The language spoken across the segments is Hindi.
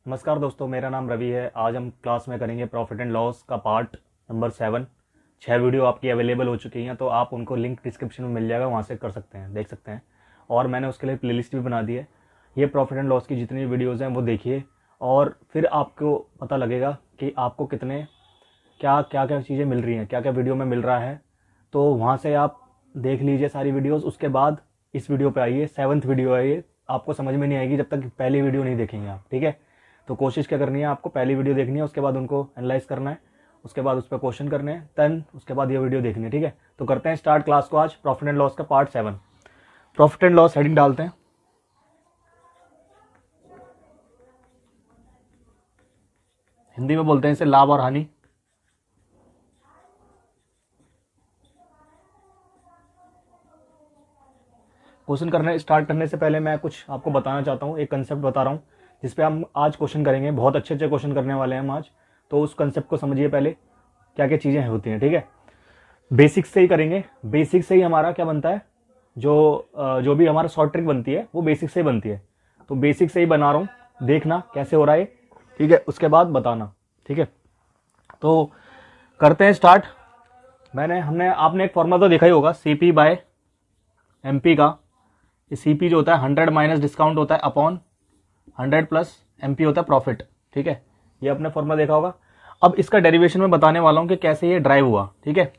नमस्कार दोस्तों, मेरा नाम रवि है। आज हम क्लास में करेंगे प्रॉफिट एंड लॉस का पार्ट नंबर 7। 6 वीडियो आपकी अवेलेबल हो चुकी हैं, तो आप उनको लिंक डिस्क्रिप्शन में मिल जाएगा, वहाँ से कर सकते हैं, देख सकते हैं। और मैंने उसके लिए प्लेलिस्ट भी बना दी है। ये प्रॉफिट एंड लॉस की जितनी वीडियोज़ हैं वो देखिए, और फिर आपको पता लगेगा कि आपको कितने क्या क्या क्या चीज़ें मिल रही हैं, क्या क्या वीडियो में मिल रहा है। तो वहाँ से आप देख लीजिए सारी वीडियोज़। उसके बाद इस वीडियो पे आइए, 7th वीडियो है ये। आपको समझ में नहीं आएगी जब तक पहली वीडियो नहीं देखेंगे आप, ठीक है। तो कोशिश क्या करनी है, आपको पहली वीडियो देखनी है, उसके बाद उनको एनालाइज करना है, उसके बाद उस पर क्वेश्चन करने हैं, देन उसके बाद ये वीडियो देखनी है, ठीक है। तो करते हैं स्टार्ट क्लास को। आज प्रॉफिट एंड लॉस का part 7। Profit and loss heading डालते हैं। हिंदी में बोलते हैं इसे लाभ और हानि। क्वेश्चन करने स्टार्ट करने से पहले मैं कुछ आपको बताना चाहता हूँ, एक कंसेप्ट बता रहा हूँ जिसपे हम आज क्वेश्चन करेंगे। बहुत अच्छे अच्छे क्वेश्चन करने वाले हैं हम आज, तो उस कंसेप्ट को समझिए पहले, क्या क्या चीज़ें होती हैं, ठीक है। बेसिक्स से ही करेंगे। बेसिक से ही हमारा क्या बनता है, जो भी हमारा शॉर्ट ट्रिक बनती है वो बेसिक से ही बनती है। तो बेसिक से ही बना रहा हूँ, देखना कैसे हो रहा है, ठीक है। उसके बाद बताना, ठीक है। तो करते हैं स्टार्ट। आपने एक फॉर्मूला तो देखा ही होगा, CP बाय MP का। ये CP जो होता है 100 माइनस डिस्काउंट होता है अपॉन 100 प्लस MP होता है प्रॉफिट, ठीक है। ये आपने फॉर्मूला देखा होगा। अब इसका डेरिवेशन में बताने वाला हूँ कि कैसे ये ड्राइव हुआ, ठीक है।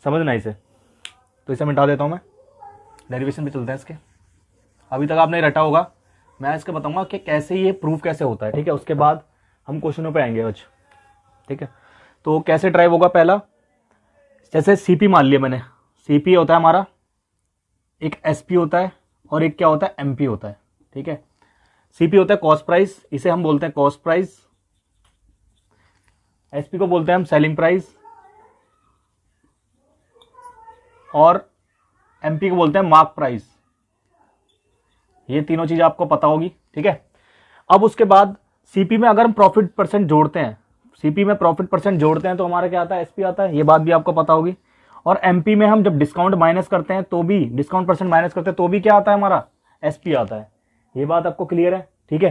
समझना इसे। तो इसे मिटा देता हूँ मैं, डेरिवेशन पे चलते हैं इसके। अभी तक आपने रटा होगा, मैं इसके बताऊंगा कि कैसे ये प्रूफ कैसे होता है, ठीक है। उसके बाद हम क्वेश्चनों पे आएंगे आज, ठीक है। तो कैसे ड्राइव होगा, पहला जैसे CP मान लिया मैंने। CP होता है हमारा, एक SP होता है और एक क्या होता है, MP होता है, ठीक है। CP होता है कॉस्ट प्राइस, इसे हम बोलते हैं कॉस्ट प्राइस। SP को बोलते हैं हम सेलिंग प्राइस, और MP को बोलते हैं मार्क प्राइस। ये तीनों चीज आपको पता होगी, ठीक है। अब उसके बाद CP में अगर हम प्रॉफिट परसेंट जोड़ते हैं, CP में प्रॉफिट परसेंट जोड़ते हैं तो हमारा क्या आता है, SP आता है। ये बात भी आपको पता होगी। और MP में हम जब डिस्काउंट माइनस करते हैं तो भी, डिस्काउंट परसेंट माइनस करते हैं तो भी क्या आता है, हमारा SP आता है। ये बात आपको क्लियर है, ठीक है।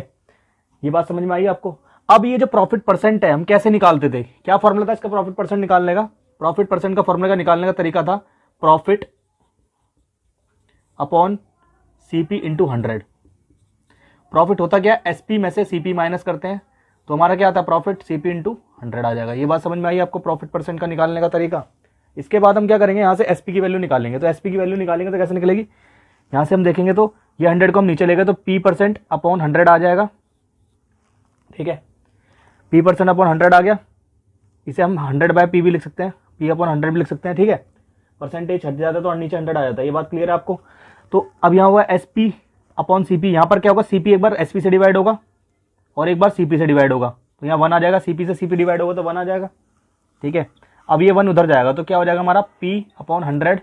ये बात समझ में आई आपको। अब ये जो प्रॉफिट परसेंट है हम कैसे निकालते थे, क्या फॉर्मूला था इसका प्रॉफिट परसेंट निकालने का? प्रॉफिट परसेंट का फॉर्मूला का निकालने का तरीका था profit upon CP into 100। Profit होता क्या, SP में से CP माइनस करते हैं तो हमारा क्या आता है, प्रॉफिट CP इंटू 100 आ जाएगा। ये बात समझ में आई आपको, प्रॉफिट परसेंट का निकालने का तरीका। इसके बाद हम क्या करेंगे, यहां से SP की वैल्यू निकालेंगे। तो SP की वैल्यू निकालेंगे तो कैसे निकलेगी, यहां से हम देखेंगे तो ये 100 को हम नीचे ले गए तो P% अपॉन 100 आ जाएगा, ठीक है। P% अपॉन 100 आ गया। इसे हम 100 बाय P भी लिख सकते हैं, P अपॉन 100 भी लिख सकते हैं, ठीक है। परसेंटेज हट जाता है तो नीचे 100 आ जाता है। ये बात क्लियर है आपको। तो अब यहाँ हुआ SP अपॉन CP। यहाँ पर क्या होगा, CP एक बार SP से डिवाइड होगा और एक बार CP से डिवाइड होगा, तो यहाँ 1 आ जाएगा। CP से CP डिवाइड होगा तो 1 आ जाएगा, ठीक है। अब ये 1 उधर जाएगा तो क्या हो जाएगा हमारा, P upon 100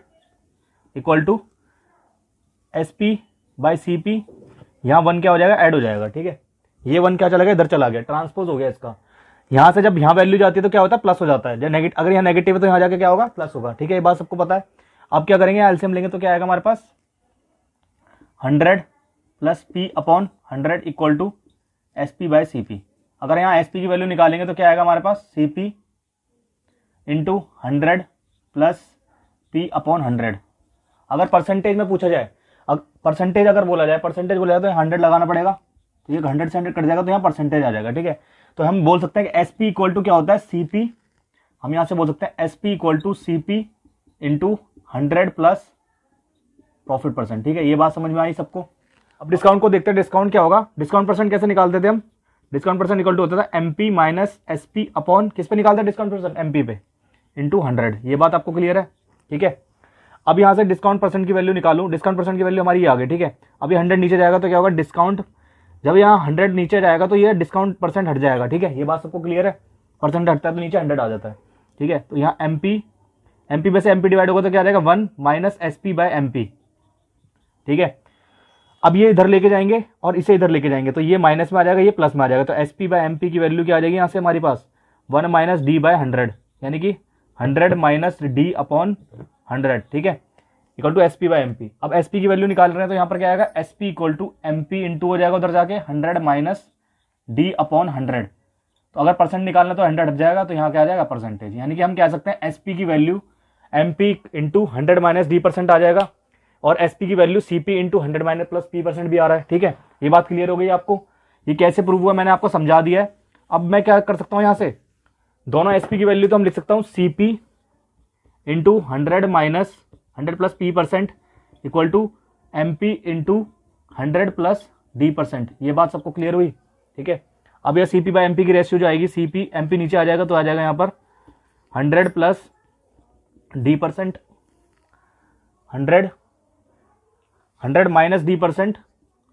equal to SP by CP। यहाँ 1 क्या हो जाएगा, ऐड हो जाएगा, ठीक है। ये 1 क्या चला गया, इधर चला गया, ट्रांसपोज हो गया इसका। यहाँ से जब यहाँ वैल्यू जाती है तो क्या होता है, प्लस हो जाता है। जब अगर यहाँ नेगेटिव है तो यहाँ जाके क्या होगा, प्लस होगा, ठीक है। ये बात सबको पता है। अब क्या करेंगे, एलसीएम लेंगे तो क्या आएगा हमारे पास, 100 plus P upon 100 equal to SP by CP। अगर यहाँ SP की वैल्यू निकालेंगे तो क्या आएगा हमारे पास, CP into 100 plus P upon 100। अगर परसेंटेज में पूछा जाए, परसेंटेज अगर बोला जाए, परसेंटेज बोला जाए तो 100 लगाना पड़ेगा, तो ये 100 से 100 कट जाएगा तो यहाँ परसेंटेज आ जाएगा, ठीक है। तो हम बोल सकते हैं कि SP इक्वल टू क्या होता है, CP। हम यहाँ से बोल सकते हैं SP equal to CP into 100 plus profit percent, ठीक है। ये बात समझ में आई सबको। अब डिस्काउंट को देखते हैं, डिस्काउंट क्या होगा। डिस्काउंट परसेंट कैसे निकालते थे हम, डिस्काउंट परसेंट इक्वल टू होता था MP माइनस SP अपॉन किस पे निकालते हैं, डिस्काउंट परसेंट MP पे इंटू 100। ये बात आपको क्लियर है, ठीक है। अब यहाँ से डिस्काउंट परसेंट की वैल्यू निकालूं, डिस्काउंट परसेंट की वैल्यू हमारी ये आ गई, ठीक है। अब ये 100 नीचे जाएगा तो क्या होगा, डिस्काउंट, जब यहाँ 100 नीचे जाएगा तो ये डिस्काउंट परसेंट हट जाएगा, ठीक है। ये बात सबको क्लियर है। परसेंट हटता है तो नीचे 100 आ जाता है, ठीक है। तो यहाँ MP में से MP डिवाइड होगा तो क्या आ जाएगा, 1 माइनस SP बाय MP, ठीक है। अब ये इधर लेके जाएंगे और इसे इधर लेके जाएंगे तो ये माइनस में आ जाएगा, ये प्लस में आ जाएगा। तो SP बाय MP की वैल्यू क्या आ जाएगी यहाँ से हमारे पास, 1 माइनस D बाय 100, यानी कि 100 माइनस D अपॉन 100, ठीक है, equal to SP by MP। अब SP की वैल्यू निकाल रहे हैं तो यहाँ पर क्या आएगा, SP equal to MP into हो जाएगा उधर जाके 100 माइनस डी अपॉन 100। तो अगर परसेंट निकालना तो 100 हट जाएगा, तो यहाँ क्या आ जाएगा परसेंटेज। यानी कि हम कह सकते हैं एसपी की value MP into 100 minus D percent आ जाएगा, और एसपी की value CP into 100 minus plus P percent भी आ रहा है। ठीक है, ये बात क्लियर हो गई आपको। ये कैसे प्रूव हुआ मैंने आपको समझा दिया है। अब मैं क्या कर सकता हूँ, यहाँ से दोनों एसपी की वैल्यू तो हम लिख सकता हूँ CP into 100 minus 100 plus P percent equal to MP into 100 plus D percent. ये बात सबको क्लियर हुई। ठीक है, अब यह सीपी बाय एमपी की रेशियो जो आएगी, सीपी एमपी नीचे आ जाएगा तो आ जाएगा यहाँ पर 100 plus D percent 100 minus D percent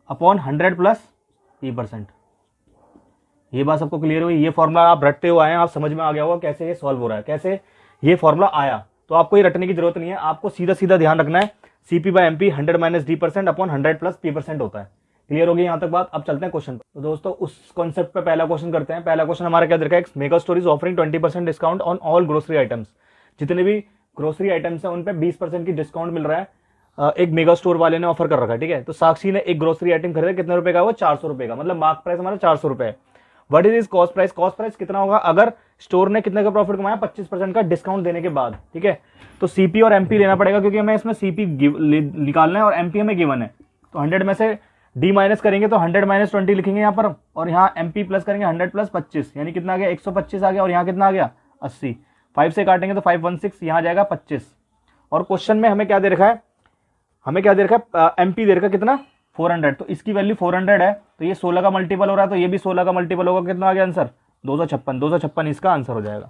upon 100 plus P percent. ये बात सबको क्लियर हुई। ये फॉर्मूला आप रटते हुए आए हैं, आप समझ में आ गया होगा कैसे ये सॉल्व हो रहा है, कैसे ये फॉर्मूला आया। तो आपको ये रटने की जरूरत नहीं है, आपको सीधा सीधा ध्यान रखना है CP bye MP 100 minus D percent upon 100 plus P percent होता है। क्लियर हो गई यहाँ तक बात। अब चलते हैं क्वेश्चन पर। तो दोस्तों उस कॉन्सेप्ट पे पहला क्वेश्चन करते हैं। पहला क्वेश्चन हमारा क्या देखा है, mega store is offering 20% discount on all grocery items. जितने भी ग्रोसरी आइटम्स हैं उन पे 20% की डिस्काउंट मिल रहा है, एक मेगा स्टोर वाले ने ऑफर कर रखा है। ठीक है, तो साक्षी ने एक ग्रोसरी आइटम खरीदा, कितने रुपए का, वो 400 रुपए का, मतलब मार्क प्राइस हमारा 400 रुपए है। What is cost price, cost price कितना होगा अगर स्टोर ने कितने का प्रॉफिट कमाया, 25% का डिस्काउंट देने के बाद। ठीक है, तो सीपी और एमपी लेना पड़ेगा क्योंकि हमें इसमें सीपी निकालना है और एमपी हमें गिवन है। तो 100 में से डी माइनस करेंगे तो 100 माइनस 20 लिखेंगे यहाँ पर, और यहाँ एमपी प्लस करेंगे 100 प्लस 25, यानी कितना आ गया 125 आ गया, और यहाँ कितना आ गया 80। 5 से काटेंगे तो 516, यहाँ जाएगा 25। और क्वेश्चन में हमें क्या दे रखा है, हमें क्या दे रखा है, एमपी दे रखा है कितना 400, तो इसकी वैल्यू 400 है, तो ये 16 का मल्टीपल हो रहा है, तो ये भी 16 का मल्टीपल होगा। कितना आ गया आंसर 256, 256 इसका आंसर हो जाएगा।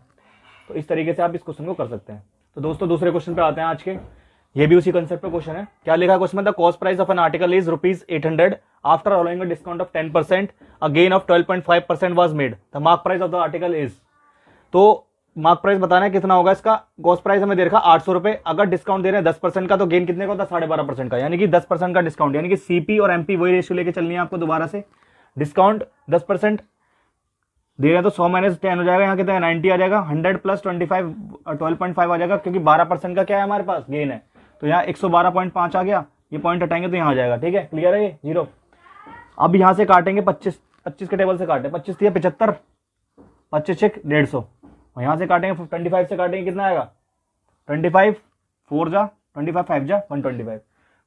तो इस तरीके से आप इस क्वेश्चन को कर सकते हैं। तो दोस्तों दूसरे क्वेश्चन पे आते हैं आज के, ये भी उसी कंसेप्ट पे क्वेश्चन है। क्या लिखा है क्वेश्चन में, the cost price of an article is ₹800 after allowing a discount of 10%, a gain of 12.5% was made, the mark price of the article is. तो मार्क प्राइस बताना है कितना होगा इसका। कॉस्ट प्राइस हमें दे रखा 800 रुपए, अगर डिस्काउंट दे रहे हैं 10% का, तो गेन कितने का होता है 12.5% का, यानी कि 10% का डिस्काउंट, यानी कि सीपी और एमपी वही रेशियो लेके चलनी है आपको दोबारा से। डिस्काउंट 10% दे रहे हैं तो 100 माइनस 10 हो जाएगा, यहाँ कितना है 90 आ जाएगा, 100 प्लस 25 12.5 आ जाएगा, क्योंकि 12% का क्या है हमारे पास गेन है, तो यहाँ 112.5 आ गया। ये पॉइंट हटाएंगे तो यहाँ आ जाएगा। ठीक है, क्लियर है ये 0। अब यहाँ से काटेंगे 25 के टेबल से काटे, 25 दिया 75, 25 150, और यहाँ से काटेंगे 25 से काटेंगे कितना आएगा 25 4 जा 25 5 जा 125,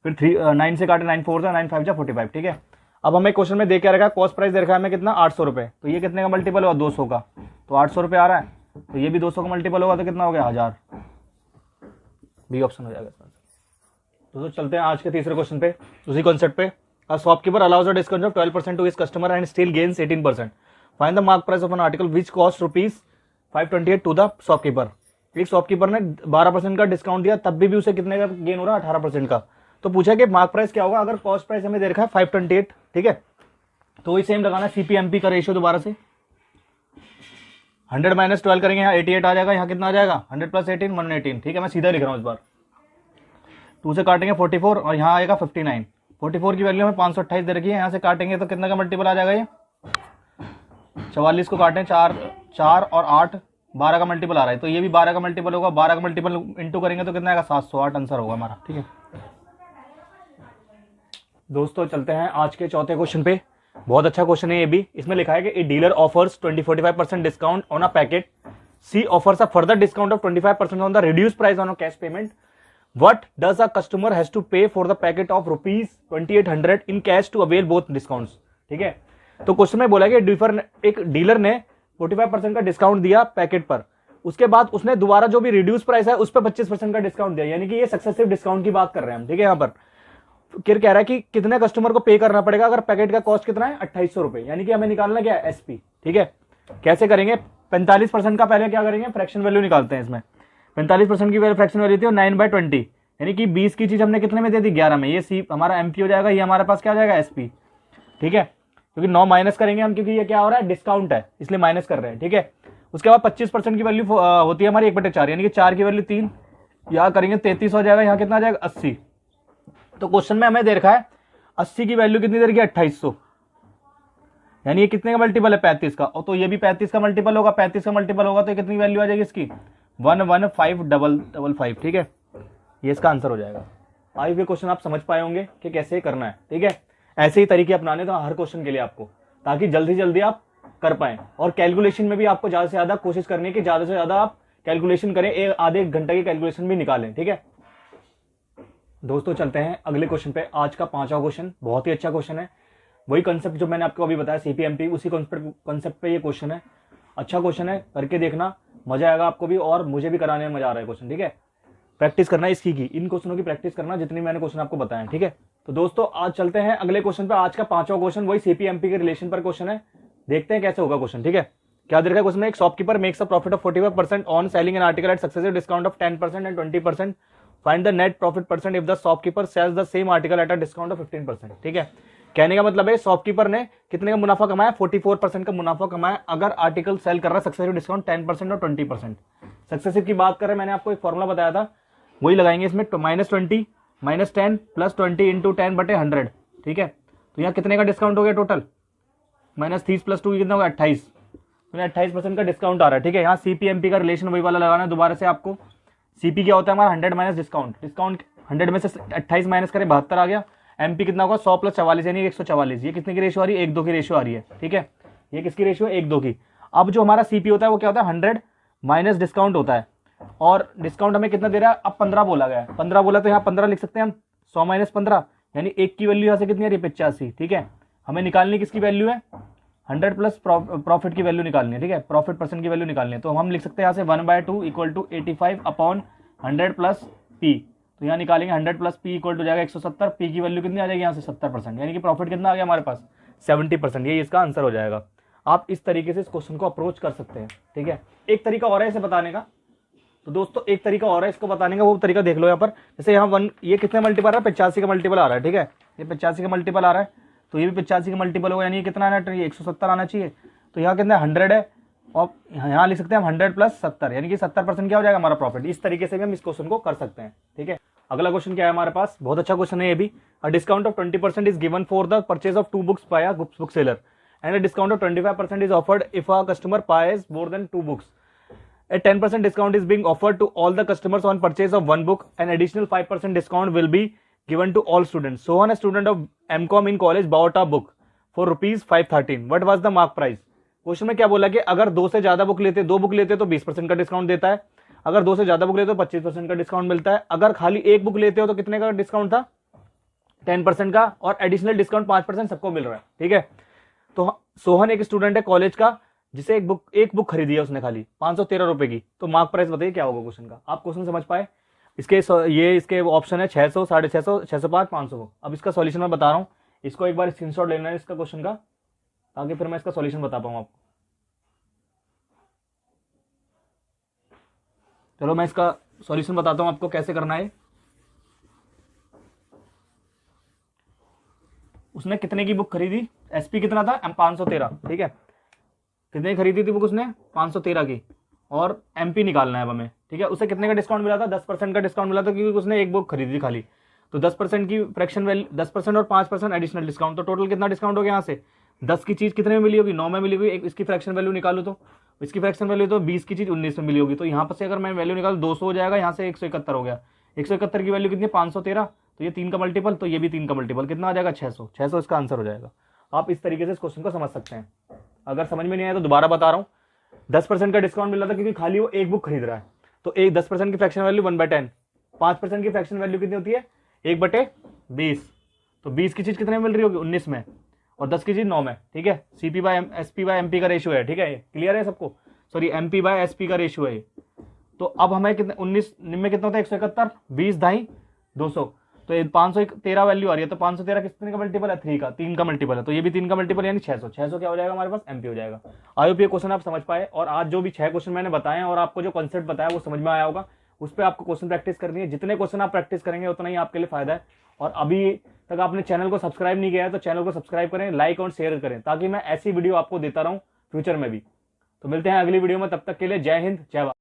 फिर 9 से काटे 9 4 जा 9 5 जा 45। ठीक है, अब हमें क्वेश्चन में देख क्या रखा है, कॉस्ट प्राइस दे रखा है हमें कितना 800 रुपए, तो ये कितने का मल्टीपल होगा 200 का, तो 800 रुपए आ रहा है, तो ये भी 200 का मल्टीपल होगा, तो कितना हो गया 1000, बी ऑप्शन हो जाएगा। दोस्तों चलते हैं आज के तीसरे क्वेश्चन पे, उसी कॉन्सेप्ट पे। A shopkeeper allows a discount of 12% to his customer and still gains 18%. Find the mark price of an article which costs ₹528 to the shopkeeper. एक शॉपकीपर ने 12% का डिस्काउंट दिया, तब भी उसे कितने का गेन हो रहा है 18% का। तो पूछा कि मार्क प्राइस क्या होगा अगर कॉस्ट प्राइस हमें दे रखा है 528। ठीक है, तो वही सेम लगाना सीपीएमपी का रेशियो दोबारा से 100 माइनस 12 करेंगे, यहाँ 88 आ जाएगा, यहाँ कितना आ जाएगा 100 प्लस 18 118। ठीक है, मैं सीधा लिख रहा हूँ इस बार। 2 से काटेंगे 44 और यहाँ आएगा 59। 44 की वैल्यू हमें 528 दे रखी है, यहाँ से काटेंगे तो कितना का मल्टीपल आ जाएगा ये 44 को काटें 4 और 8 12 का मल्टीपल आ रहा है, तो ये भी 12 का मल्टीपल होगा। 12 का मल्टीपल इंटू करेंगे तो कितना आएगा 708 आंसर होगा हमारा। ठीक है दोस्तों, चलते हैं आज के चौथे क्वेश्चन पे। बहुत अच्छा क्वेश्चन है ये भी। इसमें लिखा है कि a dealer offers 20-45% discount on a packet, C offers a further discount of 25% on the reduced price on a cash payment. What does a customer has to pay for the packet of ₹2800 in cash to avail both discounts? ठीक है, तो क्वेश्चन में बोला कि एक डीलर ने 45% का डिस्काउंट दिया पैकेट पर, उसके बाद उसने दोबारा जो भी रिड्यूस प्राइस है उस पर 25% का डिस्काउंट दिया, यानी कि ये सक्सेसिव डिस्काउंट की बात कर रहे हैं हम। ठीक है, यहाँ पर किर कह रहा है कि कितने कस्टमर को पे करना पड़ेगा अगर पैकेट का कॉस्ट कितना है 2800 रुपए, यानी कि हमें निकालना क्या है एसपी। ठीक है, कैसे करेंगे 45% का पहले क्या करेंगे फ्रैक्शन वैल्यू निकालते हैं। इसमें 45% की फ्रैक्शन वैल्यू थी 9/20, यानी कि 20 की चीज हमने कितने में दे दी 11 में, ये सी हमारा एमपी हो जाएगा, ये हमारे पास क्या हो जाएगा एसपी। ठीक है, क्योंकि 9 माइनस करेंगे हम, क्योंकि ये क्या हो रहा है डिस्काउंट है इसलिए माइनस कर रहे हैं। ठीक है, उसके बाद 25% की वैल्यू होती है हमारी 1/4, यानी कि 4 की वैल्यू 3, यहाँ करेंगे 33 हो जाएगा, यहाँ कितना आ जाएगा 80। तो क्वेश्चन में हमें दे रखा है 80 की वैल्यू कितनी दे रखी है 2800, यानी ये कितने का मल्टीपल है 35 का, और तो ये भी 35 का मल्टीपल होगा, 35 का मल्टीपल होगा तो कितनी वैल्यू आ जाएगी इसकी 11555। ठीक है, ये इसका आंसर हो जाएगा। आई हुए क्वेश्चन आप समझ पाए होंगे कि कैसे करना है। ठीक है, ऐसे ही तरीके अपनाने तो हर क्वेश्चन के लिए आपको। ताकि जल्दी जल्दी आप कर पाए। और कैलकुलेशन में भी आपको ज्यादा से ज्यादा कोशिश करनी है कि ज्यादा से ज्यादा आप कैलकुलेशन करें, आधे एक घंटे की कैलकुलेशन भी निकालें। ठीक है दोस्तों, चलते हैं अगले क्वेश्चन पे। आज का 5वां क्वेश्चन बहुत ही अच्छा क्वेश्चन है, वही कंसेप्ट जो मैंने आपको अभी बताया सीपीएमपी, उसी कंसेप्ट पे ये क्वेश्चन है। अच्छा क्वेश्चन है, करके देखना, मजा आएगा आपको भी और मुझे भी कराने में मजा आ रहा है क्वेश्चन। ठीक है, प्रैक्टिस करना इसकी इन क्वेश्चनों की प्रैक्टिस करना जितनी मैंने क्वेश्चन आपको बताया। ठीक है, तो दोस्तों आज चलते हैं अगले क्वेश्चन पे। आज का 5वां क्वेश्चन वही सीपीएमपी के रिलेशन पर क्वेश्चन है, देखते हैं कैसे होगा क्वेश्चन। ठीक है, क्या दे रखा है क्वेश्चन में, एक shopkeeper makes a profit of 45% on selling an article at successive discount of 10% and 20%। Find the net profit percent if the shopkeeper sells the same article at a discount of 15%। ठीक है, कहने का मतलब है शॉपकीपर ने कितने का मुनाफा कमाया, 44% का मुनाफा कमाया अगर आर्टिकल सेल कर रहा है सक्सेसिव डिस्काउंट 10% और 20%। सक्सेसिव की बात करें, मैंने आपको एक फॉर्मूला बताया था, वही लगाएंगे इसमें, -20 -10 + 20 × 10/100। ठीक है, तो यहाँ कितने का डिस्काउंट हो गया टोटल, -30 + 2 कितना होगा 28, तो 28% का डिस्काउंट आ रहा है। ठीक है, यहाँ सीपीएमपी का रिलेशन वही वाला लगाना है दोबारा से आपको। सीपी क्या होता है हमारा 100 माइनस डिस्काउंट, 100 में से 28 माइनस करें 72 आ गया। एमपी कितना होगा 100 + 44 यानी 144। ये कितने की रेशियो आ रही है, 1:2 की रेशियो आ रही है। ठीक है, ये किसकी रेशियो है, 1:2 की। अब जो हमारा सीपी होता है वो क्या होता है 100 माइनस डिस्काउंट होता है, और डिस्काउंट हमें कितना दे रहा है, अब 15 बोला गया है, 15 बोला तो यहाँ 15 लिख सकते हैं हम, 100 माइनस 15 यानी 1 की वैल्यू यहाँ से कितनी आ रही है 85। ठीक है, हमें निकालनी किसकी वैल्यू है, 100 प्लस प्रॉफिट की वैल्यू निकालनी है। ठीक है, प्रॉफिट परसेंट की वैल्यू निकालनी है, तो हम लिख सकते हैं यहाँ से 1/2 = 85/100 प्लस पी। तो यहाँ निकालेंगे 100 प्लस पी इक्वल टू जाएगा 170। पी की वैल्यू कितनी आ जाएगी यहाँ से 70%, यानी कि प्रॉफिट कितना आ गया हमारे पास 70%। यही इसका आंसर हो जाएगा। आप इस तरीके से इस क्वेश्चन को अप्रोच कर सकते हैं। ठीक है, एक तरीका और है इसे बताने का, तो दोस्तों एक तरीका और है इसको बताने का, वो तरीका देख लो यहाँ पर। जैसे यहाँ 1 ये कितने मल्टीपल आ रहा है, 85 का मल्टीपल आ रहा है। ठीक है, ये 85 का मल्टीपल आ रहा है, तो ये भी 85 का मल्टीपल होगा, यानी कितना आना चाहिए 170 आना चाहिए। तो यहाँ कितना 100 है, और यहाँ लिख सकते हैं हम 100 + 70 यानी कि 70% क्या हो जाएगा हमारा प्रॉफिट। इस तरीके से भी हम इस क्वेश्चन को कर सकते हैं। ठीक है, अगला क्वेश्चन क्या है हमारे पास, बहुत अच्छा क्वेश्चन है ये भी। A discount of 20% is given for the purchase of 2 books by a book seller and a discount of 25% is offered if a customer buys more than 2 books. A 10% discount is being offered to all the customers on purchase of 1 book. An additional 5% discount will be given to all students. So, a student of MCOM in college bought a book for ₹513. What was the mark price? Question में क्या बोला कि अगर 2 से ज्यादा बुक लेते, 2 बुक लेते तो 20% का डिस्काउंट देता है, अगर 2 से ज्यादा बुक लेते तो 25% का डिस्काउंट मिलता है, अगर खाली 1 बुक लेते हो तो कितने का डिस्काउंट था 10% का, और एडिशनल डिस्काउंट 5% सबको मिल रहा है। ठीक है, तो सोहन एक स्टूडेंट है कॉलेज का जिसे एक बुक खरीदी है उसने खाली 513 रुपए की, तो मार्क प्राइस बताइए क्या होगा क्वेश्चन का। आप क्वेश्चन समझ पाए, इसके ऑप्शन है 600, 650, 605, 500। अब इसका सॉल्यूशन मैं बता रहा हूं, इसको एक बार स्क्रीनशॉट लेना है इसका क्वेश्चन का, ताकि फिर मैं इसका सॉल्यूशन बता पाऊं आपको। चलो मैं इसका सॉल्यूशन बताता हूं आपको कैसे करना है। उसने कितने की बुक खरीदी, एसपी कितना था 513। ठीक है, कितने खरीदी थी बुक उसने 513 की, और एमपी निकालना है अब हमें। ठीक है, उसे कितने का डिस्काउंट मिला था, 10% का डिस्काउंट मिला था, क्योंकि उसने एक बुक खरीदी थी खाली, तो 10% की फ्रैक्शन वैल्यू, 10% और 5% एडिशनल डिस्काउंट, तो टोटल कितना डिस्काउंट हो गया यहाँ से, 10 की चीज कितने में मिली होगी 9 में मिली होगी। इसकी फ्रैक्शन वैल्यू निकालो, तो इसकी फ्रैक्शन वैल्यू तो 20 की चीज 19 में मिली होगी, तो यहाँ पर से अगर मैं वैल्यू निकालू 200 हो जाएगा, यहाँ से 171 हो गया। 171 की वैल्यू कितनी 513, तो ये 3 का मल्टीपल, तो ये भी 3 का मल्टीपल, कितना आ जाएगा 600। 600 इसका आंसर हो जाएगा। आप इस तरीके से इस क्वेश्चन को समझ सकते हैं। अगर समझ में नहीं आया तो दोबारा बता रहा हूँ, 10% का डिस्काउंट मिल रहा था क्योंकि खाली वो एक बुक खरीद रहा है, तो 10% की फ्रैक्शन वैल्यू 1/10, 5% की फ्रैक्शन वैल्यू कितनी होती है 1/20, तो 20 की चीज कितने में मिल रही होगी 19 में, और 10 की चीज 9 में। ठीक है, CP by SP by MP का रेशियो है। ठीक है, क्लियर है सबको, सॉरी एमपी बाय एसपी का रेशियो है। तो अब हमें कितने 19 में कितना होता है 171, 20 ढाई 200, तो 513 वैल्यू आ रही है, तो 513 कितने का मल्टीपल है 3 का, 3 का मल्टीपल है, तो ये भी 3 का मल्टीपल यानी 600। 600 क्या हो जाएगा हमारे पास एमपी हो जाएगा। आई होप ये क्वेश्चन आप समझ पाए, और आज जो भी 6 क्वेश्चन मैंने बताए और आपको जो कॉन्सेप्ट बताया वो समझ में आया होगा। उस पर आपको क्वेश्चन प्रैक्टिस करनी है, जितने क्वेश्चन आप प्रैक्टिस करेंगे उतना ही आपके लिए फायदा है। और अभी तक आपने चैनल को सब्सक्राइब नहीं किया है तो चैनल को सब्सक्राइब करें, लाइक और शेयर करें, ताकि मैं ऐसी वीडियो आपको देता रहूं फ्यूचर में भी। तो मिलते हैं अगली वीडियो में, तब तक के लिए जय हिंद जय भारत।